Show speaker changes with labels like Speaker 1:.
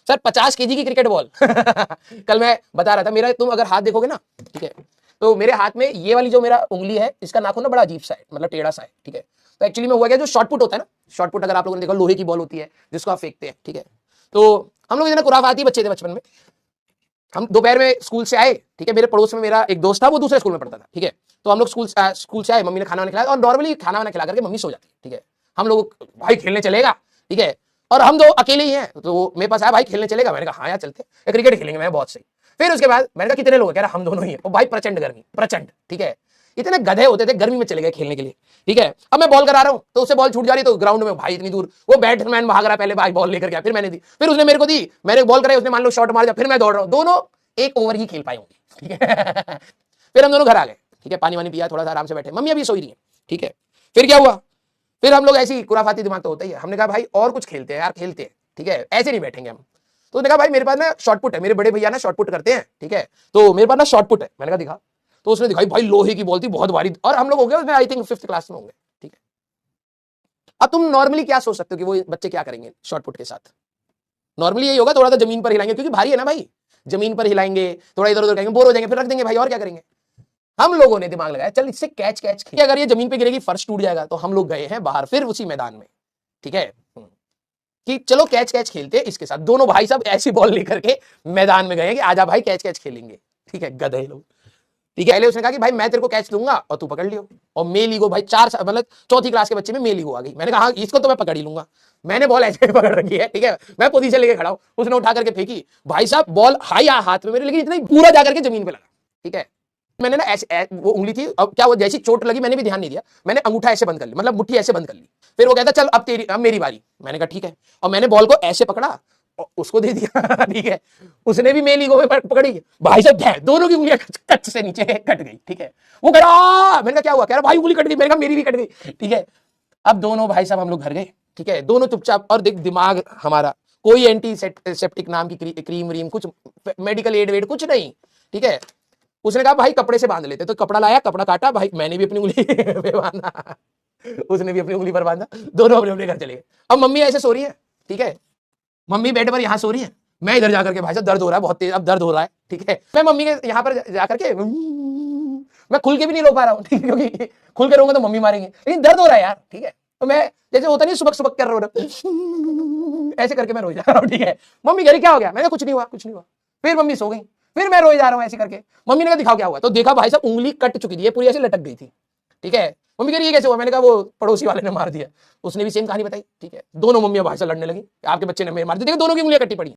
Speaker 1: Sir 50 KG की cricket ball कल मैं बता रहा था, मेरा तुम अगर हाथ देखोगे ना, ठीक है, तो मेरे हाथ में ये वाली जो मेरा उंगली है, इसका नाखून ना बड़ा अजीब सा है, मतलब टेढ़ा सा है, ठीक है। तो एक्चुअली में हुआ क्या, जो शॉर्टपुट होता है ना, शॉर्टपुट अगर आप लोगों ने देखा, लोहे की बॉल होती है जिसको आप फेंकते हैं, ठीक है। तो हम लोग इतने खुराफाती बच्चे थे बचपन में। हम दोपहर में स्कूल से आए, ठीक है, मेरे पड़ोस में मेरा एक दोस्त था, वो दूसरे स्कूल में पढ़ता था, ठीक है। तो हम लोग स्कूल से आए, मम्मी ने खाना खिलाया, और नॉर्मली खाना वाना खिला करके मम्मी सो जाती है, ठीक है। हम लोग भाई खेलने चलेगा, ठीक है, और हम दो अकेले ही हैं, तो मेरे पास आया, भाई खेलने चलेगा, मैंने कहा हाँ यार चलते हैं, क्रिकेट खेलेंगे, मैं बहुत सही। फिर उसके बाद मैंने कहा कितने लोग, कह रहा हम दोनों ही हैं, और भाई प्रचंड गर्मी, प्रचंड, ठीक है, इतने गधे होते थे, गर्मी में चले गए खेलने के लिए, ठीक है। अब मैं बॉल करा रहा हूं, तो उससे बॉल छूट जा रही, तो ग्राउंड में भाई इतनी दूर वो बैट्समैन भाग रहा है, पहले भाई बॉल लेकर गया, फिर मैंने दी, फिर उसने मेरे को दी, मैंने बॉल कराई, उसने मान लो शॉट मार दिया, फिर मैं दौड़ रहा हूं, दोनों एक ओवर ही खेल पाए होंगे, ठीक है। फिर हम दोनों घर आ गए, ठीक है, पानी वानी पिया, थोड़ा सा आराम से बैठे, मम्मी अभी सो रही है, ठीक है। फिर क्या हुआ, फिर हम लोग ऐसी कुराफाती दिमाग तो होता ही है, हमने कहा भाई और कुछ खेलते हैं यार, खेलते हैं, ठीक है, ऐसे नहीं बैठेंगे हम। तो उसने कहा भाई मेरे पास ना शॉर्टपुट है, मेरे बड़े भैया ना शॉर्टपुट करते हैं, ठीक है, तो मेरे पास ना शॉर्टपुट है। मैंने कहा दिखा, तो उसने दिखाई, भाई लोहे की बॉल थी, बहुत भारी, और हम लोग हो गए उसमें आई थिंक 5th क्लास में होंगे, ठीक है। अब तुम नॉर्मली क्या सोच सकते हो कि वो बच्चे क्या करेंगे शॉर्टपुट के साथ, नॉर्मली यही होगा, थोड़ा सा जमीन पर हिलाएंगे, क्योंकि भारी है ना भाई, जमीन पर हिलाएंगे, थोड़ा इधर उधर करेंगे, बोर हो जाएंगे, फिर रख देंगे भाई, और क्या करेंगे। हम लोगों ने दिमाग लगाया, चल इससे कैच कैच, अगर ये जमीन पे गिरेगी फर्श टूट जाएगा, तो हम लोग गए हैं बाहर फिर उसी मैदान में, ठीक है, कि चलो कैच कैच खेलते हैं इसके साथ। दोनों भाई साहब ऐसी बॉल लेकर के मैदान में गए कि आजा भाई कैच कैच खेलेंगे, ठीक है, गधे लोग, ठीक है। पहले उसने कहा कि भाई मैं तेरे को कैच दूंगा और तू पकड़ लियो, और मेल ईगो भाई, मतलब 4th क्लास के बच्चे में मेल ईगो आ गई। मैंने कहा हाँ इसको तो मैं पकड़ ही लूंगा, मैंने बॉल ऐसे पकड़ रखी है, ठीक है, मैं पोजीशन लेके खड़ा हूं, उसने उठा करके फेंकी, भाई साहब बॉल हाई हाथ में मेरे, लेकिन इतना पूरा जाकर के जमीन पे लगा, ठीक है। मैंने ना ऐसे वो उंगली थी, अब क्या, वो जैसी चोट लगी मैंने भी ध्यान नहीं दिया, मैंने अंगूठा ऐसे बंद कर ली, मतलब मुट्ठी ऐसे बंद कर ली। फिर वो कहता चल अब मेरी बारी, मैंने कहा ठीक है, और मैंने बॉल को ऐसे पकड़ा और उसको दे दिया ठीक है, उसने भी मेल ईगो में पकड़ी, भाई साहब दोनों की उंगलियां कच से नीचे कट गई, ठीक है। वो कह रहा, मैंने कहा क्या हुआ, कह रहा भाई उंगली कट गई, मैंने कहा मेरी भी कट गई, ठीक है। अब दोनों भाई साहब हम लोग घर गए, ठीक है, दोनों चुपचाप, और देख दिमाग हमारा, कोई एंटी सेप्टिक नाम की क्रीम व्रीम, कुछ मेडिकल एड वेड कुछ नहीं, ठीक है। उसने कहा भाई कपड़े से बांध लेते, तो कपड़ा लाया, कपड़ा काटा, भाई मैंने भी अपनी उंगली पे बांधा, उसने भी अपनी उंगली पर बांधा, दोनों अपने अपने घर चले गए। अब मम्मी ऐसे सो रही है, ठीक है, मम्मी बेड पर यहाँ सो रही है, मैं इधर जाकर के, भाई साहब दर्द हो रहा है बहुत तेज, अब दर्द हो रहा है, ठीक है, मैं मम्मी के यहाँ पर जाकर के, मैं खुल के भी नहीं रो पा रहा हूँ, ठीक है, क्योंकि खुल के रोऊंगा तो मम्मी मारेंगे, लेकिन दर्द हो रहा है यार, ठीक है। तो मैं जैसे होता नहीं सुबक सुबक कर रहा हूँ, ऐसे करके मैं रो जा रहा हूँ, ठीक है। मम्मी कह रही क्या हो गया, मैंने कुछ नहीं हुआ, कुछ नहीं हुआ। फिर मम्मी सो गई, फिर मैं रोए जा रहा हूँ ऐसे करके। मम्मी ने कहा दिखाओ क्या हुआ, तो देखा भाई साहब उंगली कट चुकी थी, ये पूरी ऐसे लटक गई थी, ठीक है। मम्मी कह रही है कैसे हुआ, मैंने कहा वो पड़ोसी वाले ने मार दिया, उसने भी सेम कहानी बताई, ठीक है। दोनों मम्मियां भाई से लड़ने लगी, आपके बच्चे ने मार दिया, दोनों की उंगलियां कट्टी पड़ी।